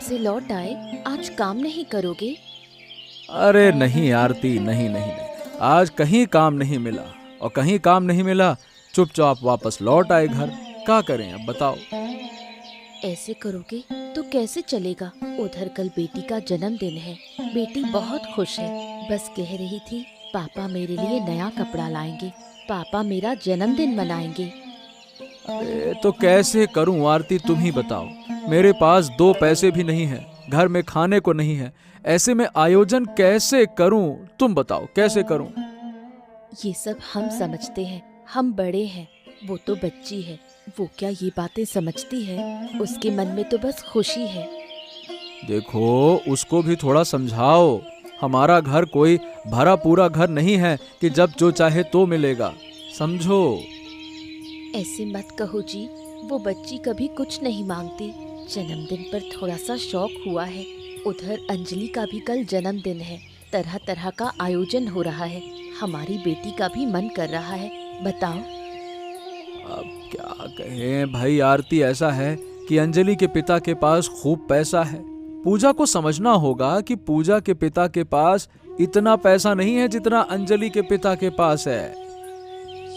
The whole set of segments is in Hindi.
से लौट आए, आज काम नहीं करोगे? अरे नहीं आरती, नहीं नहीं नहीं, आज कहीं काम नहीं मिला, और कहीं काम नहीं मिला चुपचाप वापस लौट आए घर। क्या करें अब बताओ। ऐसे करोगे तो कैसे चलेगा? उधर कल बेटी का जन्मदिन है, बेटी बहुत खुश है, बस कह रही थी पापा मेरे लिए नया कपड़ा लाएंगे, पापा मेरा जन्मदिन मनाएंगे। तो कैसे करूं आरती, तुम ही बताओ। मेरे पास 2 पैसे भी नहीं है, घर में खाने को नहीं है, ऐसे में आयोजन कैसे करूं? तुम बताओ कैसे करूं। ये सब हम समझते हैं, हम बड़े हैं, वो तो बच्ची है, वो क्या ये बातें समझती है? उसके मन में तो बस खुशी है। देखो उसको भी थोड़ा समझाओ, हमारा घर कोई भरा पूरा घर नहीं है कि जब जो चाहे तो मिलेगा, समझो। ऐसे मत कहो जी, वो बच्ची कभी कुछ नहीं मांगती, जन्मदिन पर थोड़ा सा शौक हुआ है। उधर अंजलि का भी कल जन्मदिन है, तरह तरह का आयोजन हो रहा है, हमारी बेटी का भी मन कर रहा है, बताओ। अब क्या कहें भाई आरती, ऐसा है कि अंजलि के पिता के पास खूब पैसा है। पूजा को समझना होगा कि पूजा के पिता के पास इतना पैसा नहीं है जितना अंजलि के पिता के पास है।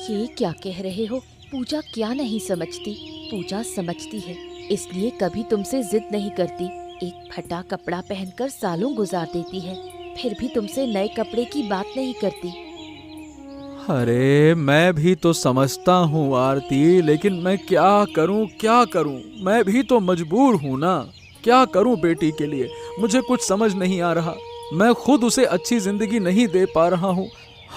ये क्या कह रहे हो? पूजा क्या नहीं समझती? पूजा समझती है, इसलिए कभी तुमसे जिद नहीं करती। एक फटा कपड़ा पहनकर सालों गुजार देती है, फिर भी तुमसे नए कपड़े की बात नहीं करती। अरे मैं भी तो समझता हूँ आरती, लेकिन मैं क्या करूँ, मैं भी तो मजबूर हूँ ना। क्या करूँ बेटी के लिए, मुझे कुछ समझ नहीं आ रहा। मैं खुद उसे अच्छी जिंदगी नहीं दे पा रहा हूँ।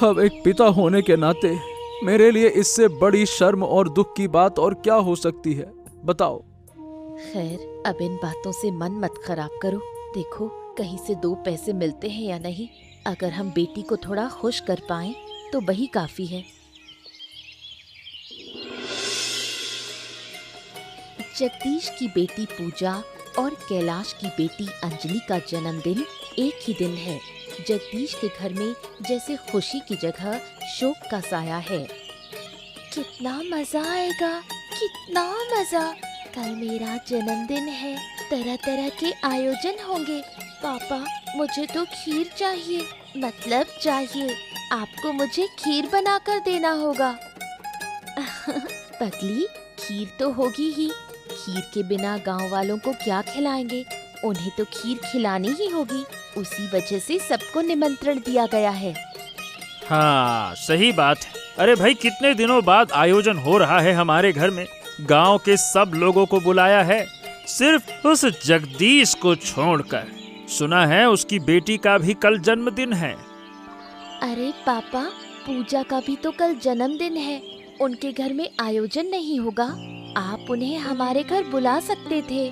अब एक पिता होने के नाते मेरे लिए इससे बड़ी शर्म और दुख की बात और क्या हो सकती है, बताओ। खैर, अब इन बातों से मन मत खराब करो। देखो कहीं से 2 पैसे मिलते हैं या नहीं, अगर हम बेटी को थोड़ा खुश कर पाएं तो वही काफी है। जगदीश की बेटी पूजा और कैलाश की बेटी अंजलि का जन्मदिन एक ही दिन है। जगदीश के घर में जैसे खुशी की जगह शोक का साया है। कितना मजा आएगा, कितना मजा! कल मेरा जन्मदिन है, तरह तरह के आयोजन होंगे। पापा मुझे तो खीर चाहिए, मतलब चाहिए। आपको मुझे खीर बनाकर देना होगा। पगली, खीर तो होगी ही, खीर के बिना गांव वालों को क्या खिलाएंगे? उन्हें तो खीर खिलानी ही होगी, उसी वजह से सबको निमंत्रण दिया गया है। हाँ सही बात है। अरे भाई, कितने दिनों बाद आयोजन हो रहा है हमारे घर में, गांव के सब लोगों को बुलाया है, सिर्फ उस जगदीश को छोड़कर। सुना है उसकी बेटी का भी कल जन्मदिन है। अरे पापा, पूजा का भी तो कल जन्मदिन है, उनके घर में आयोजन नहीं होगा? आप उन्हें हमारे घर बुला सकते थे।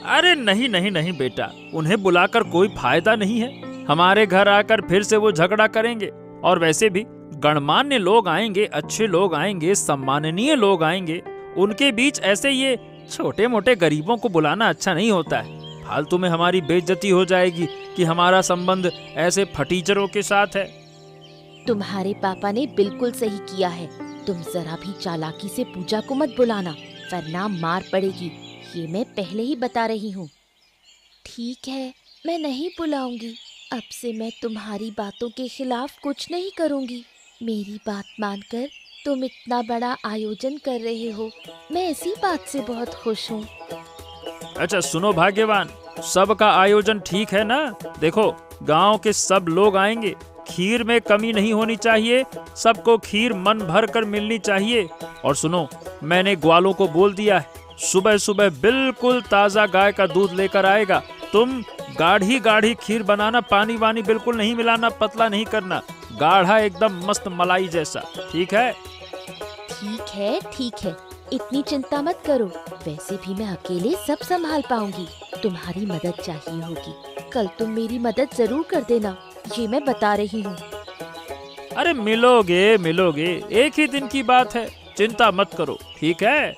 अरे नहीं नहीं नहीं बेटा, उन्हें बुलाकर कोई फायदा नहीं है। हमारे घर आकर फिर से वो झगड़ा करेंगे, और वैसे भी गणमान्य लोग आएंगे, अच्छे लोग आएंगे, सम्माननीय लोग आएंगे, उनके बीच ऐसे ये छोटे मोटे गरीबों को बुलाना अच्छा नहीं होता है। फालतू में हमारी बेइज्जती हो जाएगी कि हमारा संबंध ऐसे फटीचरों के साथ है। तुम्हारे पापा ने बिल्कुल सही किया है, तुम जरा भी चालाकी से पूजा को मत बुलाना, वरना मार पड़ेगी, ये मैं पहले ही बता रही हूँ। ठीक है, मैं नहीं बुलाऊंगी, अब से मैं तुम्हारी बातों के खिलाफ कुछ नहीं करूँगी। मेरी बात मानकर तुम इतना बड़ा आयोजन कर रहे हो, मैं इसी बात से बहुत खुश हूँ। अच्छा सुनो भाग्यवान, सबका आयोजन ठीक है ना? देखो गांव के सब लोग आएंगे, खीर में कमी नहीं होनी चाहिए, सबको खीर मन भर कर मिलनी चाहिए। और सुनो, मैंने ग्वालों को बोल दिया है, सुबह सुबह बिल्कुल ताजा गाय का दूध लेकर आएगा। तुम गाढ़ी गाढ़ी खीर बनाना, पानी वानी बिल्कुल नहीं मिलाना, पतला नहीं करना, गाढ़ा एकदम मस्त मलाई जैसा, ठीक है? ठीक है, इतनी चिंता मत करो, वैसे भी मैं अकेले सब संभाल पाऊंगी, तुम्हारी मदद चाहिए होगी, कल तुम मेरी मदद जरूर कर देना, ये मैं बता रही हूँ। अरे मिलोगे मिलोगे, एक ही दिन की बात है, चिंता मत करो, ठीक है?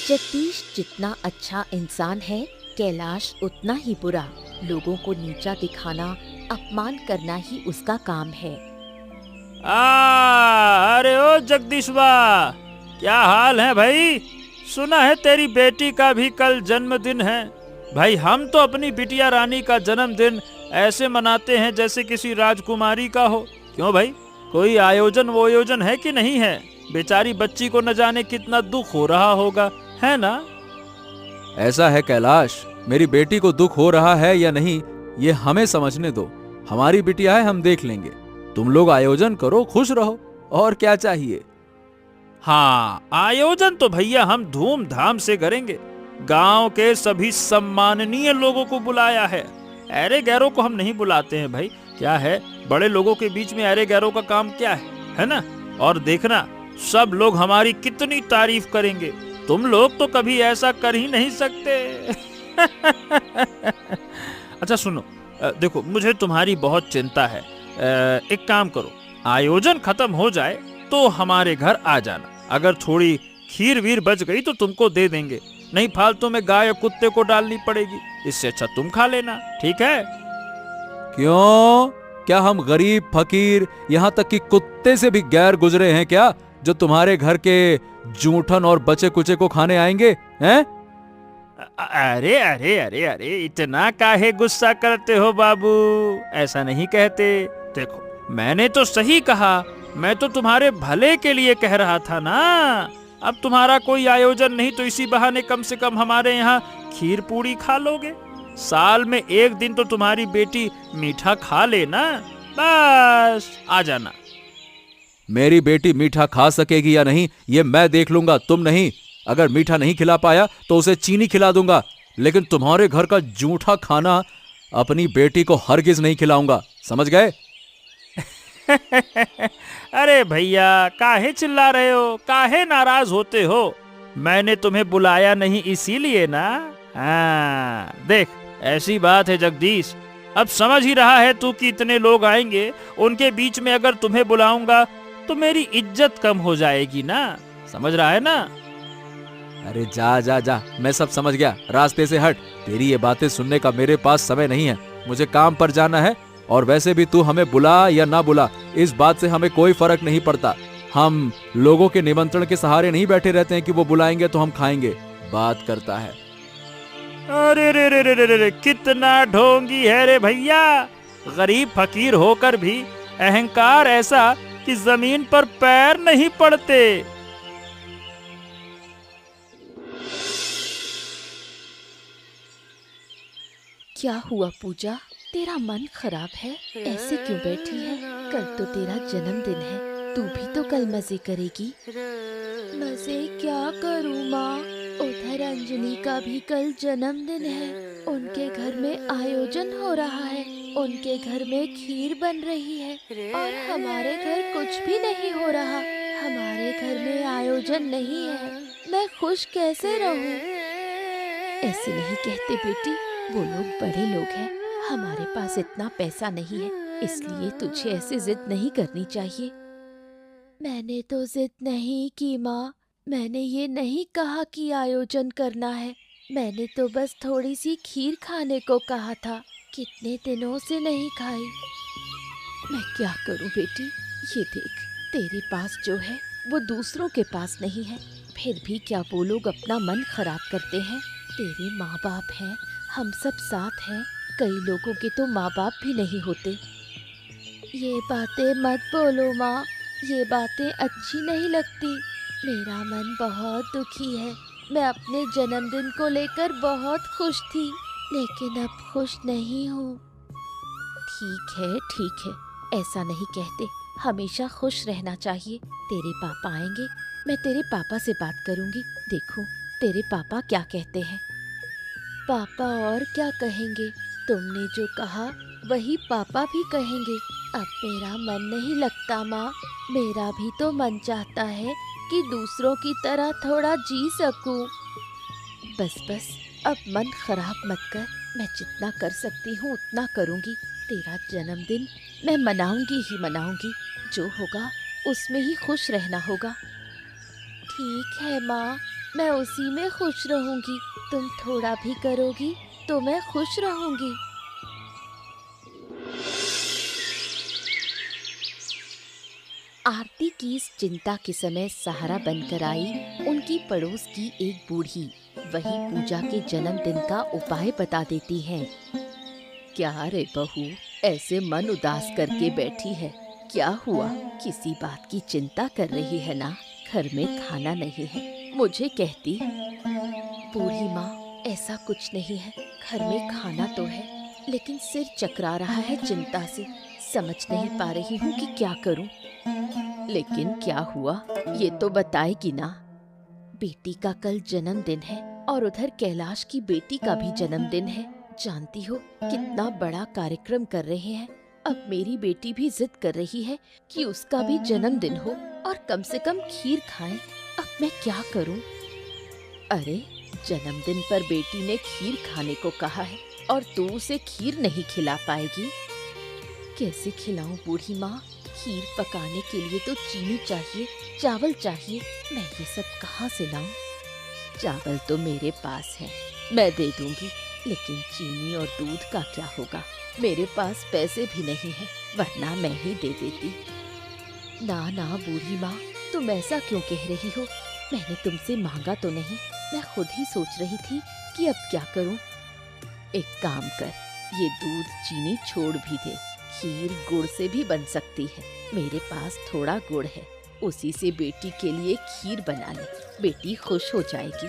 जगदीश जितना अच्छा इंसान है, कैलाश उतना ही बुरा। लोगों को नीचा दिखाना, अपमान करना ही उसका काम है। अरे ओ जगदीशवा, क्या हाल है भाई? सुना है तेरी बेटी का भी कल जन्मदिन है। भाई हम तो अपनी बिटिया रानी का जन्मदिन ऐसे मनाते हैं जैसे किसी राजकुमारी का हो। क्यों भाई, कोई आयोजन है कि नहीं है? बेचारी बच्ची को न जाने कितना दुख हो रहा होगा, है ना? ऐसा है कैलाश, मेरी बेटी को दुख हो रहा है या नहीं ये हमें समझने दो। हमारी बिटिया है, हम देख लेंगे। तुम लोग आयोजन करो, खुश रहो, और क्या चाहिए। हाँ, आयोजन तो भैया हम धूमधाम से करेंगे। गांव के सभी सम्माननीय लोगों को बुलाया है। अरे गैरों को हम नहीं बुलाते हैं भाई। क्या है, बड़े लोगों के बीच में अरे गैरों का काम क्या है ना? और देखना सब लोग हमारी कितनी तारीफ करेंगे। तुम लोग तो कभी ऐसा कर ही नहीं सकते। अच्छा सुनो, देखो मुझे तुम्हारी बहुत चिंता है। एक काम करो, आयोजन खत्म हो जाए तो हमारे घर आ जाना। अगर थोड़ी खीर वीर बच गई तो तुमको दे देंगे, नहीं फालतू में गाय और कुत्ते को डालनी पड़ेगी। इससे अच्छा तुम खा लेना, ठीक है? क्यों, क्या हम गरीब फकीर यहाँ तक कि कुत्ते से भी गैर गुजरे हैं क्या, जो तुम्हारे घर के जूठन और बचे कुचे को खाने आएंगे हैं? अरे अरे अरे अरे, इतना काहे गुस्सा करते हो बाबू? ऐसा नहीं कहते। देखो मैंने तो सही कहा, मैं तो तुम्हारे भले के लिए कह रहा था ना। अब तुम्हारा कोई आयोजन नहीं तो इसी बहाने कम से कम हमारे यहाँ खीर पूड़ी खा लोगे। साल में एक दिन तो तुम्हारी बेटी मीठा खा लेना, बस आ जाना। मेरी बेटी मीठा खा सकेगी या नहीं ये मैं देख लूंगा, तुम नहीं। अगर मीठा नहीं खिला पाया तो उसे चीनी खिला दूंगा, लेकिन तुम्हारे घर का जूठा खाना अपनी बेटी को हरगिज नहीं खिलाऊंगा, समझ गए? अरे भैया काहे चिल्ला रहे हो, काहे नाराज होते हो? मैंने तुम्हें बुलाया नहीं इसीलिए ना। हाँ देख, ऐसी बात है जगदीश, अब समझ ही रहा है तू कि इतने लोग आएंगे, उनके बीच में अगर तुम्हें बुलाऊंगा तो मेरी इज्जत कम हो जाएगी ना, समझ रहा है ना? अरे जा जा जा, मैं सब समझ गया, रास्ते से हट। तेरी ये बातें सुनने का मेरे पास समय नहीं है, मुझे काम पर जाना है। और वैसे भी तू हमें बुला या ना बुला, इस बात से हमें कोई फर्क नहीं पड़ता। हम लोगों के निमंत्रण के सहारे नहीं बैठे रहते हैं कि वो बुलाएंगे तो हम खाएंगे। बात करता है। अरे रे रे रे रे रे, कितना ढोंगी है रे भैया। गरीब फकीर होकर भी अहंकार ऐसा कि जमीन पर पैर नहीं पड़ते। क्या हुआ पूजा, तेरा मन खराब है? ऐसे क्यों बैठी है? कल तो तेरा जन्मदिन है, तू भी तो कल मजे करेगी। मजे क्या करूँ माँ, उधर अंजलि का भी कल जन्मदिन है। उनके घर में आयोजन हो रहा है, उनके घर में खीर बन रही है, और हमारे घर कुछ भी नहीं हो रहा। हमारे घर में आयोजन नहीं है, मैं खुश कैसे रहूँ? ऐसे नहीं कहते बेटी, वो लोग बड़े लोग हैं, हमारे पास इतना पैसा नहीं है, इसलिए तुझे ऐसे जिद नहीं करनी चाहिए। मैंने तो जिद नहीं की माँ, मैंने ये नहीं कहा कि आयोजन करना है। मैंने तो बस थोड़ी सी खीर खाने को कहा था, कितने दिनों से नहीं खाई। मैं क्या करूँ बेटी, ये देख, तेरे पास जो है वो दूसरों के पास नहीं है, फिर भी क्या वो लोग अपना मन खराब करते हैं। तेरे माँ बाप हैं, हम सब साथ हैं, कई लोगों के तो माँ बाप भी नहीं होते। ये बातें मत बोलो माँ, ये बातें अच्छी नहीं लगती। मेरा मन बहुत दुखी है, मैं अपने जन्मदिन को लेकर बहुत खुश थी, लेकिन अब खुश नहीं हूँ। ठीक है, ऐसा नहीं कहते, हमेशा खुश रहना चाहिए। तेरे पापा आएंगे, मैं तेरे पापा से बात करूँगी, देखूँ तेरे पापा क्या कहते हैं। पापा और क्या कहेंगे, तुमने जो कहा वही पापा भी कहेंगे। अब मेरा मन नहीं लगता माँ, मेरा भी तो मन चाहता है कि दूसरों की तरह थोड़ा जी सकूं। बस अब मन खराब मत कर, मैं जितना कर सकती हूँ उतना करूँगी। तेरा जन्मदिन मैं मनाऊंगी ही मनाऊंगी, जो होगा उसमें ही खुश रहना होगा। ठीक है माँ, मैं उसी में खुश रहूंगी, तुम थोड़ा भी करोगी तो मैं खुश रहूंगी। आरती की इस चिंता के समय सहारा बनकर आई उनकी पड़ोस की एक बूढ़ी। वही पूजा के जन्मदिन का उपाय बता देती है। क्या रे बहू, ऐसे मन उदास करके बैठी है? क्या हुआ? किसी बात की चिंता कर रही है ना? घर में खाना नहीं है, मुझे कहती। बूढ़ी माँ, ऐसा कुछ नहीं है, घर में खाना तो है, लेकिन सिर चकरा रहा है चिंता से। समझ नहीं पा रही हूँ कि क्या करूँ। लेकिन क्या हुआ, ये तो बताएगी ना। बेटी का कल जन्मदिन है और उधर कैलाश की बेटी का भी जन्मदिन है। जानती हो कितना बड़ा कार्यक्रम कर रहे हैं। अब मेरी बेटी भी जिद कर रही है कि उसका भी जन्मदिन हो और कम से कम खीर खाएं। अब मैं क्या करूं? अरे, जन्मदिन पर बेटी ने खीर खाने को कहा है और तू उसे खीर नहीं खिला पाएगी। कैसे खिलाऊं बूढ़ी माँ? खीर पकाने के लिए तो चीनी चाहिए, चावल चाहिए। मैं ये सब कहाँ से लाऊं? चावल तो मेरे पास है, मैं दे दूंगी, लेकिन चीनी और दूध का क्या होगा? मेरे पास पैसे भी नहीं है, वरना मैं ही दे देती। ना ना बूढ़ी माँ, तुम ऐसा क्यों कह रही हो? मैंने तुमसे मांगा तो नहीं, मैं खुद ही सोच रही थी कि अब क्या करूं। एक काम कर, ये दूध चीनी छोड़ भी दे, खीर गुड़ से भी बन सकती है। मेरे पास थोड़ा गुड़ है, उसी से बेटी के लिए खीर बना ले, बेटी खुश हो जाएगी।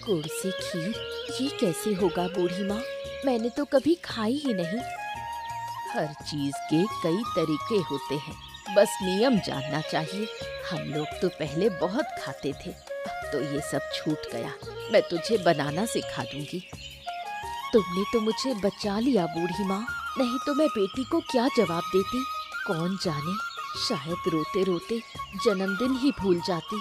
गुड़ से खीर, ये कैसे होगा बूढ़ी माँ? मैंने तो कभी खाई ही नहीं। हर चीज के कई तरीके होते हैं, बस नियम जानना चाहिए। हम लोग तो पहले बहुत खाते थे, अब तो ये सब छूट गया। मैं तुझे बनाना सिखा दूंगी। तुमने तो मुझे बचा लिया बूढ़ी माँ, नहीं तो मैं बेटी को क्या जवाब देती? कौन जाने, शायद रोते रोते जन्मदिन ही भूल जाती।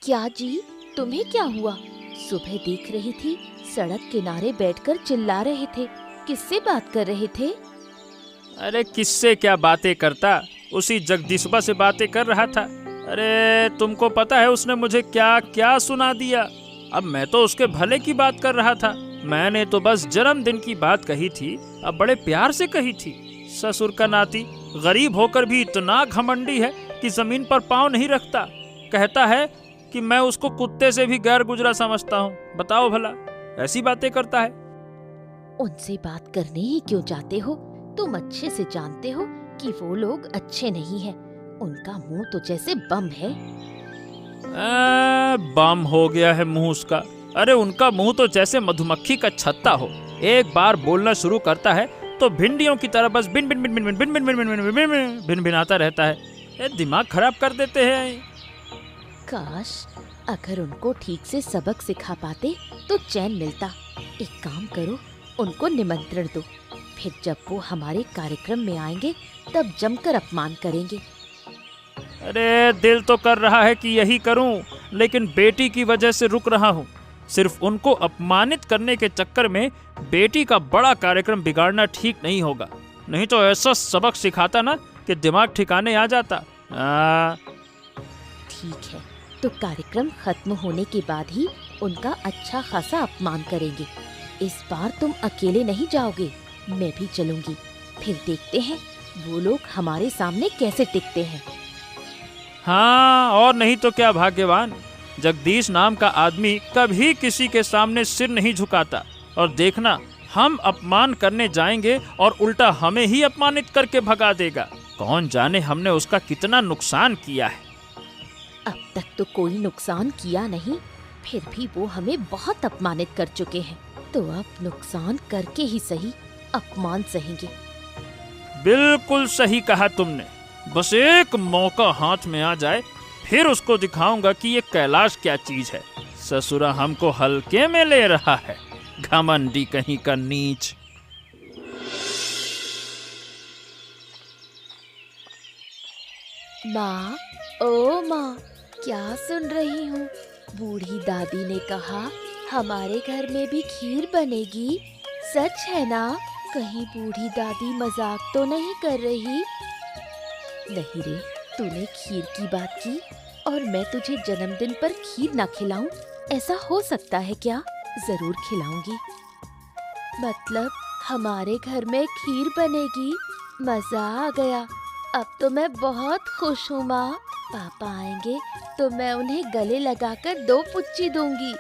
क्या जी, तुम्हें क्या हुआ? सुबह देख रही थी सड़क किनारे बैठकर चिल्ला रहे थे, किससे बात कर रहे थे? अरे किससे क्या बातें करता, उसी जगदीशबा से बातें कर रहा था। अरे तुमको पता है उसने मुझे क्या क्या सुना दिया। अब मैं तो उसके भले की बात कर रहा था, मैंने तो बस जन्मदिन की बात कही थी, अब बड़े प्यार से कही थी। ससुर का नाती गरीब होकर भी इतना घमंडी है कि जमीन पर पाँव नहीं रखता। कहता है कि मैं उसको कुत्ते से भी गैर गुजरा समझता हूँ। बताओ भला, ऐसी बातें करता है। उनसे बात करने ही क्यों जाते हो? तुम अच्छे से जानते हो कि वो लोग अच्छे नहीं हैं। उनका मुंह तो जैसे बम है। बम हो गया है मुंह उसका। अरे उनका मुंह तो जैसे मधुमक्खी का छत्ता हो, एक बार बोलना शुरू करता है तो भिंडियों की तरह बस बिन बिन बिन बिन बिन बिन बिन बिन बिन बिन बिन बिनाता रहता है। ये दिमाग खराब कर देते हैं। काश अगर उनको ठीक से सबक सिखा पाते तो चैन मिलता। एक काम करो, उनको निमंत्रण दो, फिर जब वो हमारे कार्यक्रम में आएंगे तब जमकर अपमान करेंगे। अरे दिल तो कर रहा है कि यही करूं, लेकिन बेटी की वजह से रुक रहा हूं। सिर्फ उनको अपमानित करने के चक्कर में बेटी का बड़ा कार्यक्रम बिगाड़ना ठीक नहीं होगा। नहीं तो ऐसा सबक सिखाता ना कि दिमाग ठिकाने आ जाता। ठीक है, तो कार्यक्रम खत्म होने के बाद ही उनका अच्छा खासा अपमान करेंगे। इस बार तुम अकेले नहीं जाओगे, मैं भी चलूंगी। फिर देखते हैं वो लोग हमारे सामने कैसे टिकते हैं। हाँ, और नहीं तो क्या भाग्यवान। जगदीश नाम का आदमी कभी किसी के सामने सिर नहीं झुकाता। और देखना, हम अपमान करने जाएंगे और उल्टा हमें ही अपमानित करके भगा देगा। कौन जाने हमने उसका कितना नुकसान किया है। अब तक तो कोई नुकसान किया नहीं, फिर भी वो हमें बहुत अपमानित कर चुके हैं, तो अब नुकसान करके ही सही अपमान सहेंगे। बिल्कुल सही कहा तुमने। बस एक मौका हाथ में आ जाए, फिर उसको दिखाऊंगा कि ये कैलाश क्या चीज है। ससुरा हमको हल्के में ले रहा है, घमंडी कहीं का नीच। माँ, ओ माँ, क्या सुन रही हूँ? बूढ़ी दादी ने कहा हमारे घर में भी खीर बनेगी। सच है ना? कहीं बूढ़ी दादी मजाक तो नहीं कर रही? नहीं रे, तूने खीर की बात की और मैं तुझे जन्मदिन पर खीर ना खिलाऊं, ऐसा हो सकता है क्या? जरूर खिलाऊंगी। मतलब हमारे घर में खीर बनेगी, मजा आ गया। अब तो मैं बहुत खुश हूँ माँ। पापा आएंगे तो मैं उन्हें गले लगाकर 2 पुच्ची दूंगी।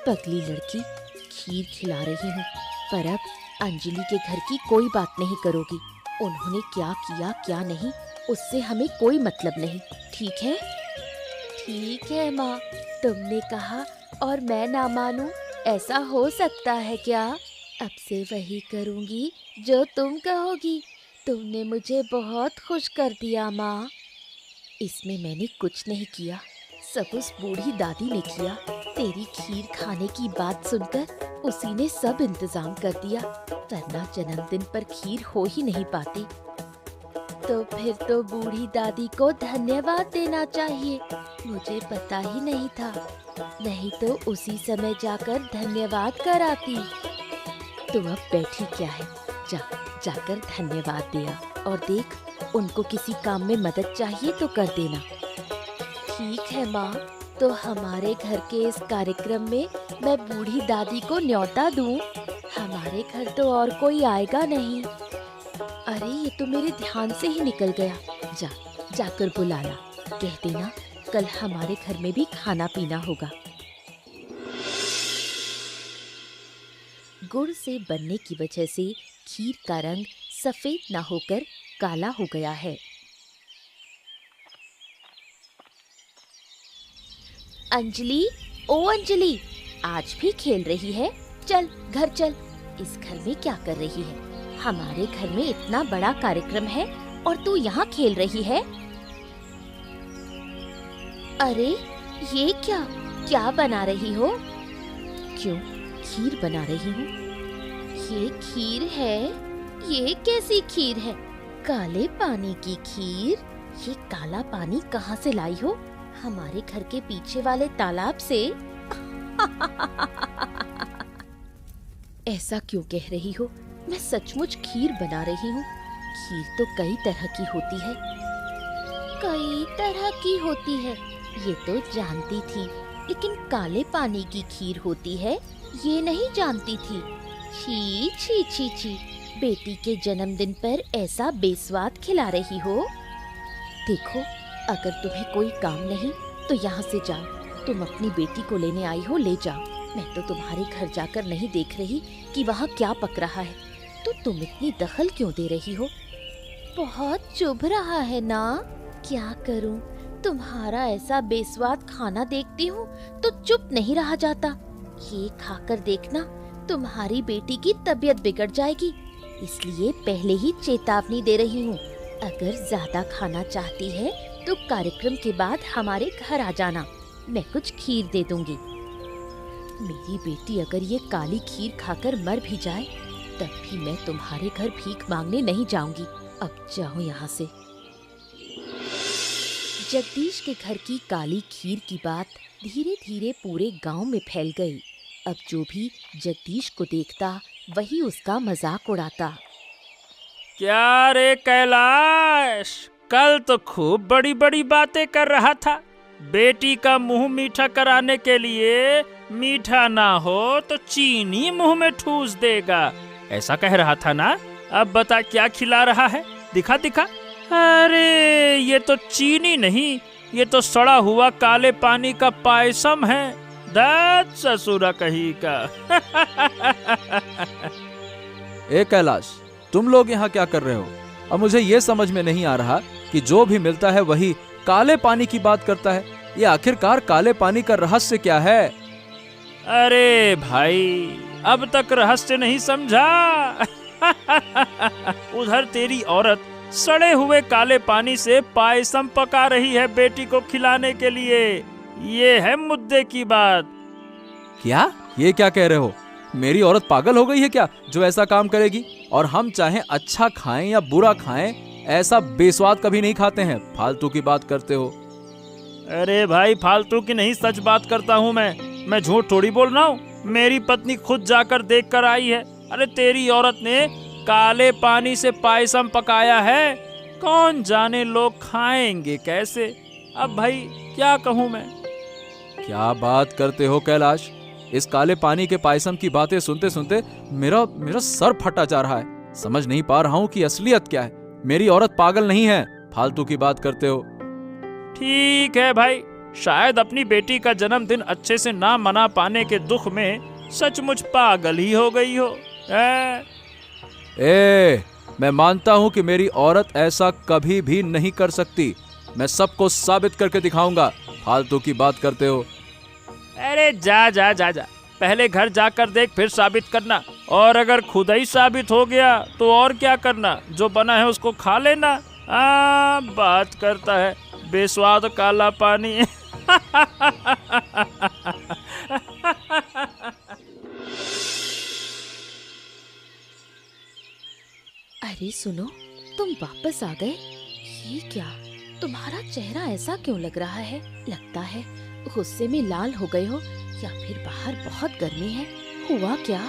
पगली लड़की, खीर खिला रही हूँ, पर अब अंजलि के घर की कोई बात नहीं करोगी। उन्होंने क्या किया क्या नहीं, उससे हमें कोई मतलब नहीं, ठीक है? ठीक है माँ, तुमने कहा और मैं ना मानूं, ऐसा हो सकता है क्या? अब से वही करूँगी जो तुम कहोगी। तुमने मुझे बहुत खुश कर दिया माँ। इसमें मैंने कुछ नहीं किया, सब उस बूढ़ी दादी ने किया। तेरी खीर खाने की बात सुनकर उसी ने सब इंतजाम कर दिया, वरना जन्मदिन पर खीर हो ही नहीं पाती। तो फिर तो बूढ़ी दादी को धन्यवाद देना चाहिए, मुझे पता ही नहीं था, नहीं तो उसी समय जाकर धन्यवाद कराती। तो अब बैठी क्या है, जाकर धन्यवाद दिया। और देख, उनको किसी काम में मदद चाहिए तो कर देना। ठीक है माँ, तो हमारे घर के इस कार्यक्रम में मैं बूढ़ी दादी को न्योता दूं? हमारे घर तो और कोई आएगा नहीं। अरे ये तो मेरे ध्यान से ही निकल गया। जाकर बुलाना, कह देना कल हमारे घर में भी खाना पीना होगा। गुड़ से बनने की वजह से खीर का रंग सफेद ना होकर काला हो गया है। अंजलि, ओ अंजलि, आज भी खेल रही है? चल घर चल। इस घर में क्या कर रही है? हमारे घर में इतना बड़ा कार्यक्रम है और तू यहाँ खेल रही है? अरे ये क्या बना रही हो? क्यों, खीर बना रही हूँ। ये खीर है? ये कैसी खीर है? काले पानी की खीर? ये काला पानी कहाँ से लाई हो? हमारे घर के पीछे वाले तालाब से? ऐसा क्यों कह रही हो? मैं सचमुच खीर बना रही हूँ। खीर तो कई तरह की होती है। कई तरह की होती है ये तो जानती थी, लेकिन काले पानी की खीर होती है ये नहीं जानती थी। छी छी छी छी, बेटी के जन्मदिन पर ऐसा बेस्वाद खिला रही हो। देखो, अगर तुम्हें कोई काम नहीं तो यहाँ से जाओ। तुम अपनी बेटी को लेने आई हो, ले जाओ। मैं तो तुम्हारे घर जाकर नहीं देख रही कि वहाँ क्या पक रहा है, तो तुम इतनी दखल क्यों दे रही हो? बहुत चुभ रहा है ना? क्या करूँ, तुम्हारा ऐसा बेस्वाद खाना देखती हूँ तो चुप नहीं रहा जाता। ये खाकर देखना, तुम्हारी बेटी की तबीयत बिगड़ जाएगी, इसलिए पहले ही चेतावनी दे रही हूँ। अगर ज्यादा खाना चाहती है तो कार्यक्रम के बाद हमारे घर आ जाना, मैं कुछ खीर दे दूंगी। मेरी बेटी अगर ये काली खीर खाकर मर भी जाए तब भी मैं तुम्हारे घर भीख मांगने नहीं जाऊंगी। अब जाओ यहाँ से। जगदीश के घर की काली खीर की बात धीरे धीरे पूरे गांव में फैल गई। अब जो भी जगदीश को देखता वही उसका मजाक उड़ाता। क्या रे कैलाश, कल तो खूब बड़ी बड़ी बातें कर रहा था। बेटी का मुंह मीठा कराने के लिए मीठा ना हो तो चीनी मुंह में ठूस देगा, ऐसा कह रहा था ना? अब बता क्या खिला रहा है, दिखा दिखा। अरे ये तो चीनी नहीं, ये तो सड़ा हुआ काले पानी का पायसम है। दत्त ससुरा कहीं का। ए कैलाश, तुम लोग यहाँ क्या कर रहे हो? अब मुझे ये समझ में नहीं आ रहा कि जो भी मिलता है वही काले पानी की बात करता है। ये आखिरकार काले पानी का रहस्य क्या है? अरे भाई, अब तक रहस्य नहीं समझा? उधर तेरी औरत सड़े हुए काले पानी से पायसम पका रही है बेटी को खिलाने के लिए। ये है मुद्दे की बात। क्या? ये क्या कह रहे हो? मेरी औरत पागल हो गई है क्या जो ऐसा काम करेगी? और हम चाहे अच्छा खाएं या बुरा खाएं, ऐसा बेस्वाद कभी नहीं खाते हैं। फालतू की बात करते हो। अरे भाई, फालतू की नहीं, सच बात करता हूँ मैं झूठ थोड़ी बोल रहा हूँ। मेरी पत्नी खुद जाकर देख कर आई है। अरे तेरी औरत ने काले पानी से पायसम पकाया है, कौन जाने लोग खाएंगे कैसे। अब भाई क्या कहूँ मैं। क्या बात करते हो कैलाश? इस काले पानी के पायसम की बातें सुनते सुनते मेरा मेरा सर फटा जा रहा है। समझ नहीं पा रहा हूँ कि असलियत क्या है। मेरी औरत पागल नहीं है, फालतू की बात करते हो। ठीक है भाई, शायद अपनी बेटी का जन्मदिन अच्छे से ना मना पाने के दुख में सचमुच पागल ही हो गई हो। मैं मानता हूँ कि मेरी औरत ऐसा कभी भी नहीं कर सकती। मैं सबको साबित करके दिखाऊंगा। फालतू की बात करते हो। अरे जा जा जा जा, पहले घर जाकर देख फिर साबित करना। और अगर खुद ही साबित हो गया तो और क्या करना, जो बना है उसको खा लेना। बात करता है बेस्वाद काला पानी। अरे सुनो, तुम वापस आ गए। ये क्या, तुम्हारा चेहरा ऐसा क्यों लग रहा है? लगता है गुस्से में लाल हो गए हो, या फिर बाहर बहुत गर्मी है। हुआ क्या?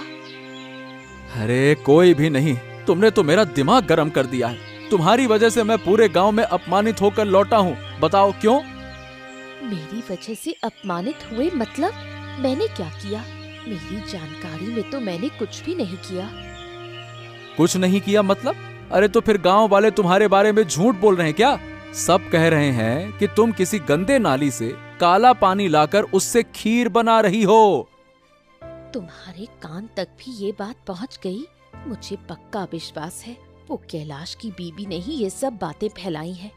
अरे कोई भी नहीं, तुमने तो मेरा दिमाग गर्म कर दिया है। तुम्हारी वजह से मैं पूरे गांव में अपमानित होकर लौटा हूँ। बताओ क्यों? मेरी वजह से अपमानित हुए मतलब? मैंने क्या किया? मेरी जानकारी में तो मैंने कुछ भी नहीं किया। कुछ नहीं किया मतलब? अरे तो फिर गांव वाले तुम्हारे बारे में झूठ बोल रहे हैं क्या? सब कह रहे हैं कि तुम किसी गंदे नाली से काला पानी लाकर उससे खीर बना रही हो। तुम्हारे कान तक भी ये बात पहुंच गई? मुझे पक्का विश्वास है वो कैलाश की बीबी ने ही ये सब बातें फैलाई हैं।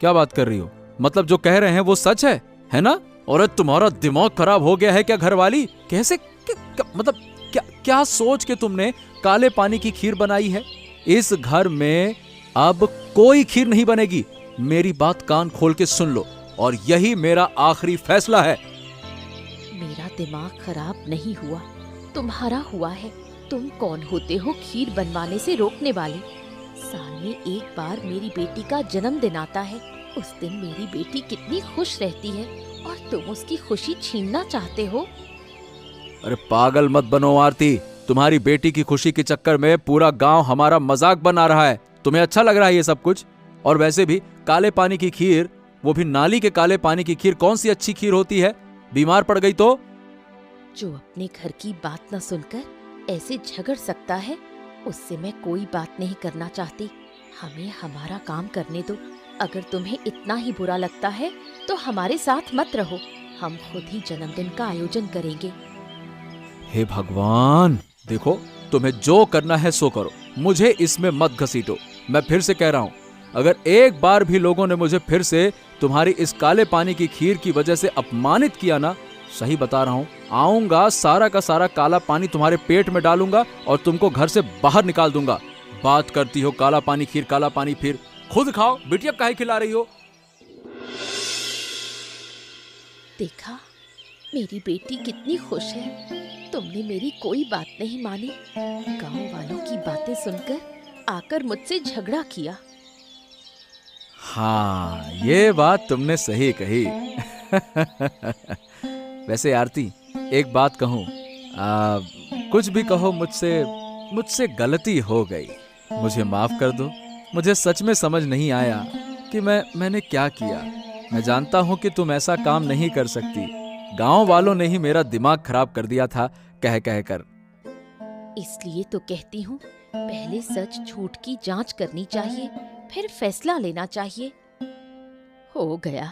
क्या बात कर रही हो? मतलब जो कह रहे हैं वो सच है ना? और तुम्हारा दिमाग खराब हो गया है क्या घरवाली? कैसे मतलब क्या सोच के तुमने काले पानी की खीर बनाई है? इस घर में अब कोई खीर नहीं बनेगी। मेरी बात कान खोल के सुन लो, और यही मेरा आखिरी फैसला है। मेरा दिमाग खराब नहीं हुआ, तुम्हारा हुआ है। तुम कौन होते हो खीर बनवाने से रोकने वाले? साल में एक बार मेरी बेटी का जन्मदिन आता है। उस दिन मेरी बेटी कितनी खुश रहती है और तुम उसकी खुशी छीनना चाहते हो। अरे पागल मत बनो आरती। तुम्हारी बेटी की खुशी के चक्कर में पूरा गांव हमारा मजाक बना रहा है। तुम्हें अच्छा लग रहा है ये सब कुछ? और वैसे भी काले पानी की खीर, वो भी नाली के काले पानी की खीर, कौन सी अच्छी खीर होती है? बीमार पड़ गई तो? जो अपने घर की बात न सुनकर ऐसे झगड़ सकता है, उससे मैं कोई बात नहीं करना चाहती। हमें हमारा काम करने दो। अगर तुम्हें इतना ही बुरा लगता है तो हमारे साथ मत रहो। हम खुद ही जन्मदिन का आयोजन करेंगे। हे भगवान, देखो तुम्हें जो करना है सो करो, मुझे इसमें मत घसीटो। मैं फिर से कह रहा हूं, अगर एक बार भी लोगों ने मुझे फिर से तुम्हारी इस काले पानी की खीर की वजह से अपमानित किया ना, सही बता रहा हूं, आऊंगा, सारा का सारा काला पानी तुम्हारे पेट में डालूंगा और तुमको घर से बाहर निकाल दूंगा। बात करती हो काला पानी खीर, काला पानी फिर खुद खाओ, बिटिया काहे खिला रही हो? देखा, मेरी बेटी कितनी खुश है। तुमने मेरी कोई बात नहीं मानी। गांव वालों की बातें सुनकर आकर मुझसे झगड़ा किया। हाँ, ये बात तुमने सही कही। वैसे आरती, एक बात कहूं? कुछ भी कहो, मुझसे गलती हो गई। मुझे माफ कर दो। मुझे सच में समझ नहीं आया कि मैंने क्या किया। मैं जानता हूं कि तुम ऐसा काम नहीं कर सकती। गांव वालों ने ही मेरा दिमाग खराब कर दिया था कह कर। इसलिए तो कहती हूँ, पहले सच झूठ की जांच करनी चाहिए, फिर फैसला लेना चाहिए। हो गया,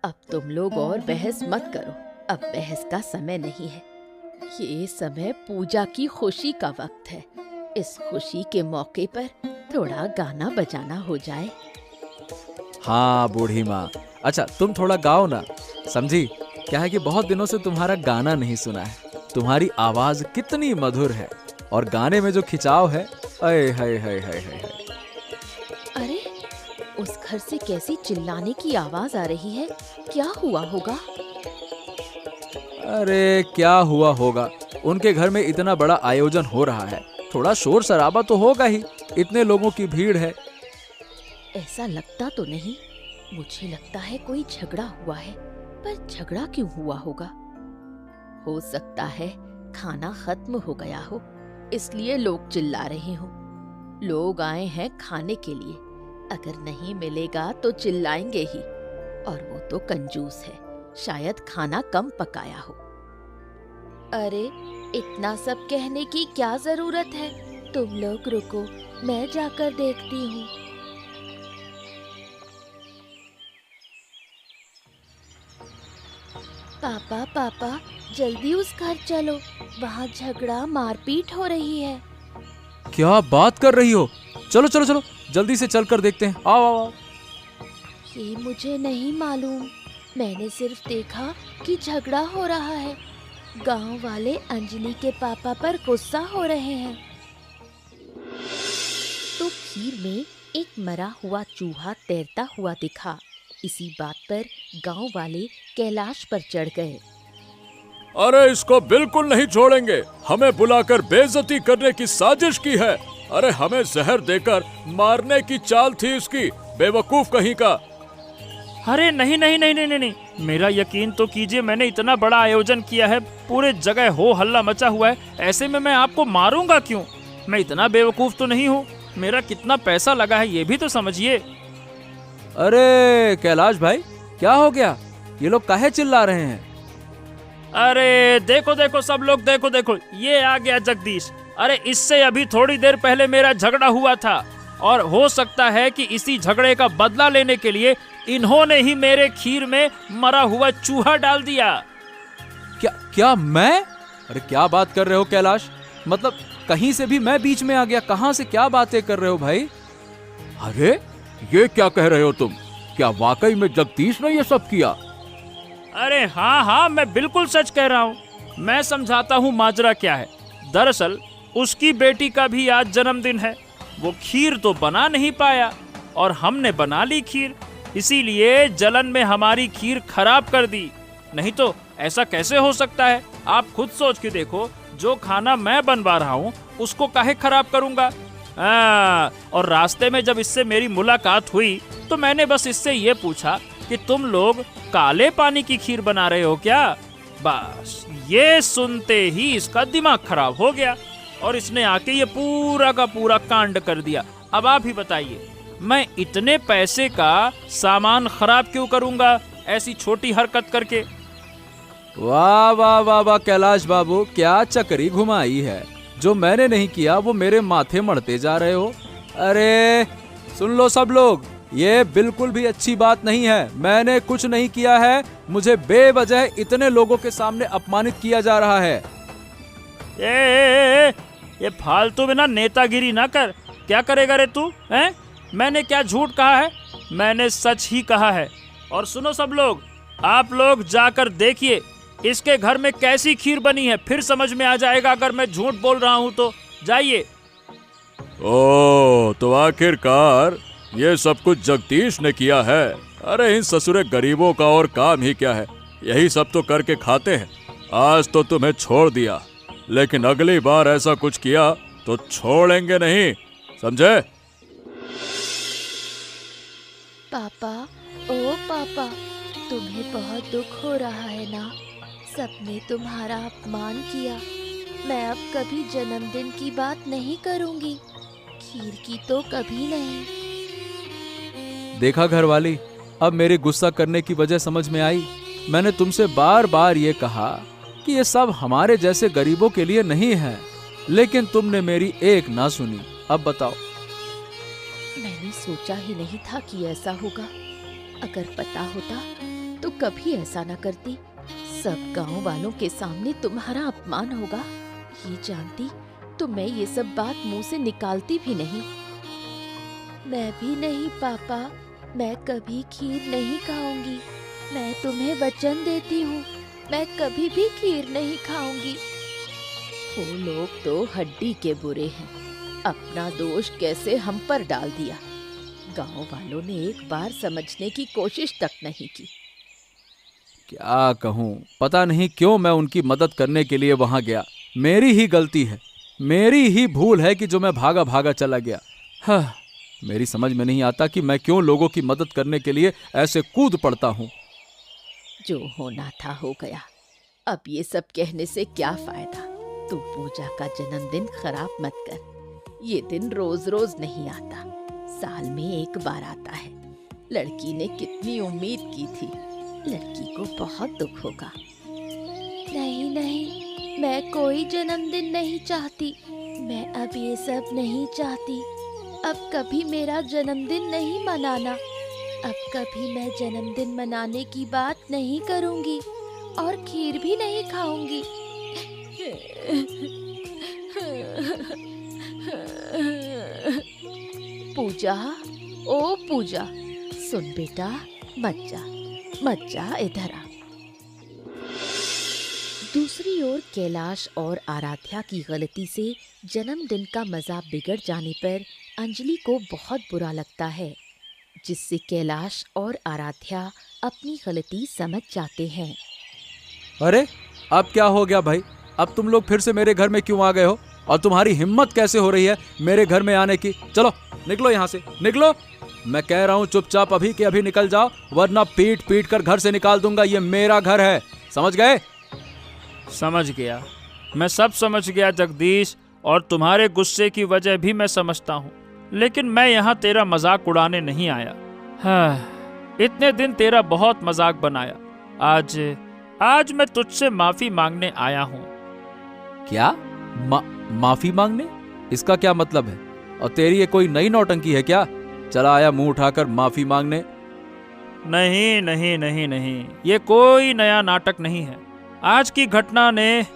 अब तुम लोग और बहस मत करो। अब बहस का समय नहीं है। ये समय पूजा की खुशी का वक्त है। इस खुशी के मौके पर थोड़ा गाना बजाना हो जाए। हाँ बूढ़ी माँ, अच्छा तुम थोड़ा गाओ ना। समझी? क्या है कि बहुत दिनों से तुम्हारा गाना नहीं सुना है। तुम्हारी आवाज कितनी मधुर है, और गाने में जो खिंचाव है, अय हाय हाय हाय हाय। अरे, उस घर से कैसी चिल्लाने की आवाज आ रही है? क्या हुआ होगा? अरे क्या हुआ होगा, उनके घर में इतना बड़ा आयोजन हो रहा है, थोड़ा शोर शराबा तो होगा ही। इतने लोगों की भीड़ है। ऐसा लगता तो नहीं। मुझे लगता है कोई झगड़ा हुआ है, पर झगड़ा क्यों हुआ होगा? हो सकता है खाना खत्म हो गया हो, इसलिए लोग चिल्ला रहे हो। लोग आए हैं खाने के लिए, अगर नहीं मिलेगा तो चिल्लाएंगे ही। और वो तो कंजूस है, शायद खाना कम पकाया हो। अरे, इतना सब कहने की क्या जरूरत है? तुम लोग रुको, मैं जाकर देखती हूँ। पापा पापा, जल्दी उस घर चलो, वहाँ झगड़ा मारपीट हो रही है। क्या बात कर रही हो? चलो चलो चलो, जल्दी से चल कर देखते हैं। आओ आओ आओ। ये मुझे नहीं मालूम, मैंने सिर्फ देखा कि झगड़ा हो रहा है। गांव वाले अंजलि के पापा पर गुस्सा हो रहे हैं। तो खीर में एक मरा हुआ चूहा तैरता हुआ दिखा। इसी बात पर गांव वाले कैलाश पर चढ़ गए। अरे, इसको बिल्कुल नहीं छोड़ेंगे। हमें बुलाकर बेइज्जती करने की साजिश की है। अरे, हमें जहर देकर मारने की चाल थी इसकी, बेवकूफ कहीं का। अरे नहीं नहीं नहीं नहीं नहीं नहीं, मेरा यकीन तो कीजिए, मैंने इतना बड़ा आयोजन किया है, पूरे जगह हो हल्ला मचा हुआ है, ऐसे में मैं आपको मारूंगा क्यों? मैं इतना बेवकूफ तो नहीं हूँ। मेरा कितना पैसा लगा है ये भी तो समझिए। अरे कैलाश भाई, क्या हो गया? ये लोग काहे चिल्ला रहे हैं? अरे देखो देखो सब लोग, देखो देखो, ये आ गया जगदीश। अरे इससे अभी थोड़ी देर पहले मेरा झगड़ा हुआ था और हो सकता है कि इसी झगड़े का बदला लेने के लिए इन्होंने ही मेरे खीर में मरा हुआ चूहा डाल दिया। क्या मैं? अरे क्या बात कर रहे हो कैलाश? मतलब कहीं से भी मैं बीच में आ गया? कहां से क्या बातें कर रहे हो भाई? अरे ये क्या कह रहे हो तुम? क्या वाकई में जगदीश ने ये सब किया? अरे हाँ हाँ, मैं बिल्कुल सच कह रहा हूँ। मैं समझाता हूँ माजरा क्या है। दरअसल उसकी बेटी का भी आज जन्मदिन है। वो खीर तो बना नहीं पाया और हमने बना ली खीर, इसीलिए जलन में हमारी खीर खराब कर दी। नहीं तो ऐसा कैसे हो सकता है? आप खुद सोच के देखो, जो खाना मैं बनवा रहा हूँ उसको काहे खराब करूँगा? और रास्ते में जब इससे मेरी मुलाकात हुई तो मैंने बस इससे ये पूछा कि तुम लोग काले पानी की खीर बना रहे हो क्या? बस ये सुनते ही इसका दिमाग खराब हो गया और इसने आके ये पूरा का पूरा कांड कर दिया। अब आप ही बताइए, मैं इतने पैसे का सामान खराब क्यों करूंगा ऐसी छोटी हरकत करके? वाह वाह वाह वाह कैलाश बाबू, क्या चक्री घुमाई है। जो मैंने नहीं किया वो मेरे माथे मढ़ते जा रहे हो। अरे सुन लो सब लोग, ये बिल्कुल भी अच्छी बात नहीं है। मैंने कुछ नहीं किया है। मुझे बेवजह इतने लोगों के सामने अपमानित किया जा रहा है। ये फालतू में ना नेतागिरी ना कर। क्या करेगा रे तू? हैं? मैंने क्या झूठ कहा है? मैंने सच ही कहा है। और सुनो सब लोग, आप लोग जाकर देखिए इसके घर में कैसी खीर बनी है, फिर समझ में आ जाएगा अगर मैं झूठ बोल रहा हूँ तो। जाइए। ओ, तो आखिरकार ये सब कुछ जगदीश ने किया है। अरे इन ससुरे गरीबों का और काम ही क्या है, यही सब तो करके खाते हैं। आज तो तुम्हें छोड़ दिया, लेकिन अगली बार ऐसा कुछ किया तो छोड़ेंगे नहीं, समझे? पापा, ओ पापा, तुम्हें बहुत दुख हो रहा है ना? सबने तुम्हारा अपमान किया। मैं अब कभी जन्मदिन की बात नहीं करूंगी, खीर की तो कभी नहीं। देखा घरवाली, अब मेरे गुस्सा करने की वजह समझ में आई। मैंने तुमसे बार बार ये कहा कि ये सब हमारे जैसे गरीबों के लिए नहीं है, लेकिन तुमने मेरी एक ना सुनी। अब बताओ। मैंने सोचा ही नहीं था कि ऐसा होगा। अगर पता होता तो कभी ऐसा न करती। सब गांव वालों के सामने तुम्हारा अपमान होगा, ये जानती तो मैं ये सब बात मुंह से निकालती भी नहीं। मैं भी नहीं पापा, मैं कभी खीर नहीं खाऊंगी। मैं तुम्हें वचन देती हूँ, मैं कभी भी खीर नहीं खाऊंगी। वो लोग तो हड्डी के बुरे हैं, अपना दोष कैसे हम पर डाल दिया। गांव वालों ने एक बार समझने की कोशिश तक नहीं की। क्या कहूँ, पता नहीं क्यों मैं उनकी मदद करने के लिए वहां गया। मेरी ही गलती है, मेरी ही भूल है कि जो मैं भागा भागा चला गया। हाँ, मेरी समझ में नहीं आता कि मैं क्यों लोगों की मदद करने के लिए ऐसे कूद पड़ता हूँ। जो होना था हो गया, अब ये सब कहने से क्या फायदा। तू पूजा का जन्मदिन खराब मत कर। ये दिन रोज रोज नहीं आता, साल में एक बार आता है। लड़की ने कितनी उम्मीद की थी, लड़की को बहुत दुख होगा। नहीं नहीं, मैं कोई जन्मदिन नहीं चाहती। मैं अब ये सब नहीं चाहती। अब कभी मेरा जन्मदिन नहीं मनाना। अब कभी मैं जन्मदिन मनाने की बात नहीं करूंगी और खीर भी नहीं खाऊंगी। पूजा, ओ पूजा, सुन बेटा, मत जा, इधर आ। दूसरी ओर कैलाश और आराध्या की गलती से जन्मदिन का मज़ा बिगड़ जाने पर अंजलि को बहुत बुरा लगता है, जिससे कैलाश और आराध्या अपनी गलती समझ जाते हैं। अरे अब क्या हो गया भाई? अब तुम लोग फिर से मेरे घर में क्यों आ गए हो? और तुम्हारी हिम्मत कैसे हो रही है मेरे घर में आने की? चलो निकलो यहाँ से, निकलो। मैं कह रहा हूँ चुपचाप अभी के अभी निकल जाओ, वरना पीट पीट कर घर से निकाल दूंगा। ये मेरा घर है, समझ गए? समझ गया, मैं सब समझ गया जगदीश, और तुम्हारे गुस्से की वजह भी मैं समझता हूँ। लेकिन मैं यहाँ तेरा मजाक उड़ाने नहीं आया। हाँ, इतने दिन तेरा बहुत मजाक बनाया। आज मैं तुझसे माफी मांगने आया हूँ। क्या? माफी मांगने? इसका क्या मतलब है? और तेरी ये कोई नई नौटंकी है क्या? चला आया मुंह उठाकर माफी मांगने। नहीं नहीं नहीं नहीं, ये कोई नया नाटक नहीं है। आज की घटना ने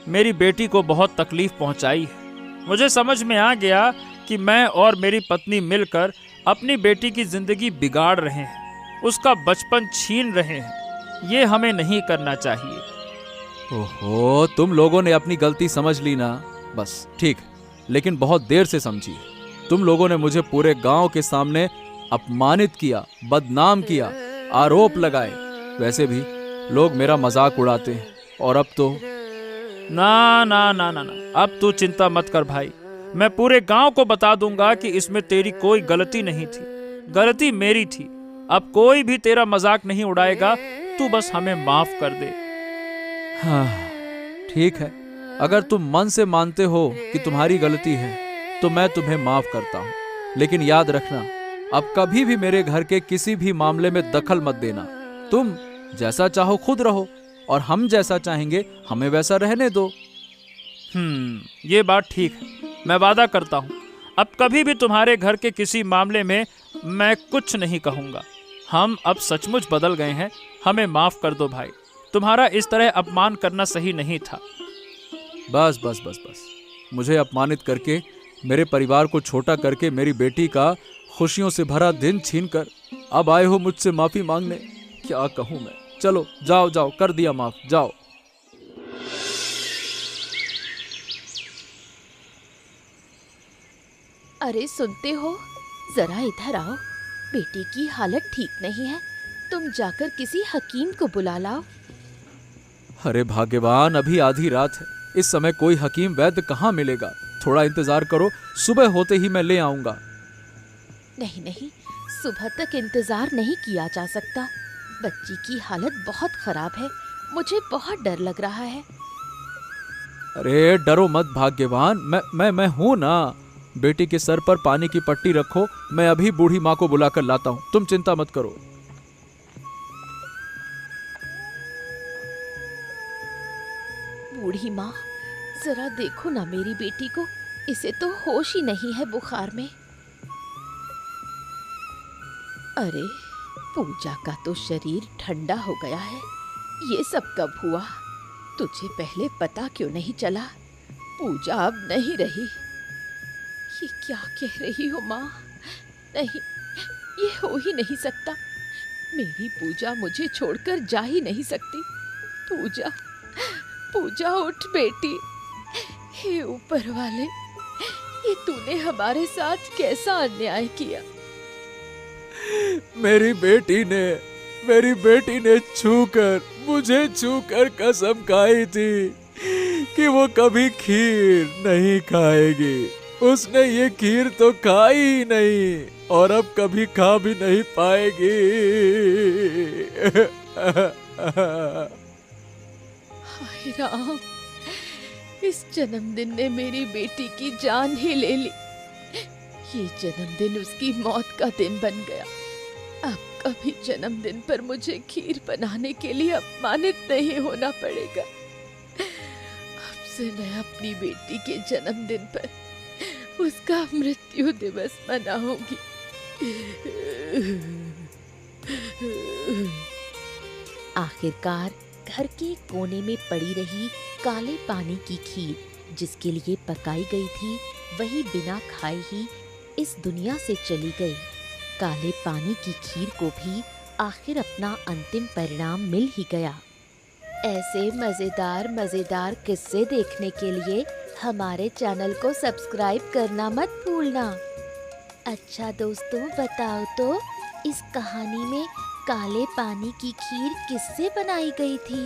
मेरी बेटी को बहुत तकलीफ पहुंचाई है। मुझे समझ में आ गया कि मैं और मेरी पत्नी मिलकर अपनी बेटी की जिंदगी बिगाड़ रहे हैं, उसका बचपन छीन रहे हैं। ये हमें नहीं करना चाहिए। ओहो, तुम लोगों ने अपनी गलती समझ ली ना? बस ठीक, लेकिन बहुत देर से समझी। तुम लोगों ने मुझे पूरे गांव के सामने अपमानित किया, बदनाम किया, आरोप लगाए। वैसे भी लोग मेरा मजाक उड़ाते हैं, और अब तो ना ना ना ना ना, अब तू चिंता मत कर भाई। मैं पूरे गांव को बता दूंगा कि इसमें तेरी कोई गलती नहीं थी, गलती मेरी थी। अब कोई भी तेरा मजाक नहीं उड़ाएगा, तू बस हमें माफ कर दे। हाँ ठीक है, अगर तुम मन से मानते हो कि तुम्हारी गलती है तो मैं तुम्हें माफ करता हूँ। लेकिन याद रखना, अब कभी भी मेरे घर के किसी भी मामले में दखल मत देना। तुम जैसा चाहो खुद रहो, और हम जैसा चाहेंगे हमें वैसा रहने दो। ये बात ठीक है। मैं वादा करता हूँ, अब कभी भी तुम्हारे घर के किसी मामले में मैं कुछ नहीं कहूँगा। हम अब सचमुच बदल गए हैं, हमें माफ कर दो भाई। तुम्हारा इस तरह अपमान करना सही नहीं था। बस बस बस बस, मुझे अपमानित करके, मेरे परिवार को छोटा करके, मेरी बेटी का खुशियों से भरा दिन छीनकर अब आए हो मुझसे माफी मांगने। क्या कहूँ मैं? चलो जाओ जाओ, कर दिया माफ, जाओ। अरे सुनते हो, जरा इधर आओ। बेटी की हालत ठीक नहीं है, तुम जाकर किसी हकीम को बुला लाओ। अरे भाग्यवान, अभी आधी रात है, इस समय कोई हकीम वैद्य कहाँ मिलेगा? थोड़ा इंतजार करो, सुबह होते ही मैं ले आऊंगा। नहीं नहीं, सुबह तक इंतजार नहीं किया जा सकता। बच्ची की हालत बहुत खराब है, मुझे बहुत डर लग रहा है। अरे डरो मत भाग्यवान, मैं हूं ना। बेटी के सर पर पानी की पट्टी रखो, मैं अभी बूढ़ी माँ को बुलाकर लाता हूँ, तुम चिंता मत करो। बूढ़ी माँ, जरा देखो ना मेरी बेटी को, इसे तो होश ही नहीं है बुखार में। अरे पूजा का तो शरीर ठंडा हो गया है, ये सब कब हुआ? तुझे पहले पता क्यों नहीं चला? पूजा अब नहीं रही। ये क्या कह रही हो माँ? नहीं, ये हो ही नहीं सकता। मेरी पूजा मुझे छोड़कर जा ही नहीं सकती। पूजा, पूजा उठ बेटी। हे ऊपर वाले, ये तूने हमारे साथ कैसा अन्याय किया? मेरी बेटी ने मुझे छूकर कसम खाई थी कि वो कभी खीर नहीं खाएगी। उसने ये खीर तो खाई ही नहीं, और अब कभी खा भी नहीं पाएगी। हाय राम, इस जन्मदिन ने मेरी बेटी की जान ही ले ली। ये जन्मदिन उसकी मौत का दिन बन गया। अब कभी जन्मदिन पर मुझे खीर बनाने के लिए अपमानित नहीं होना पड़ेगा। अब से मैं अपनी बेटी के जन्मदिन पर उसका मृत्यु दिवस मनाऊंगी। आखिरकार घर के कोने में पड़ी रही काले पानी की खीर जिसके लिए पकाई गई थी वही बिना खाए ही इस दुनिया से चली गई। काले पानी की खीर को भी आखिर अपना अंतिम परिणाम मिल ही गया। ऐसे मजेदार किस्से देखने के लिए हमारे चैनल को सब्सक्राइब करना मत भूलना। अच्छा दोस्तों, बताओ तो इस कहानी में काले पानी की खीर किससे बनाई गई थी?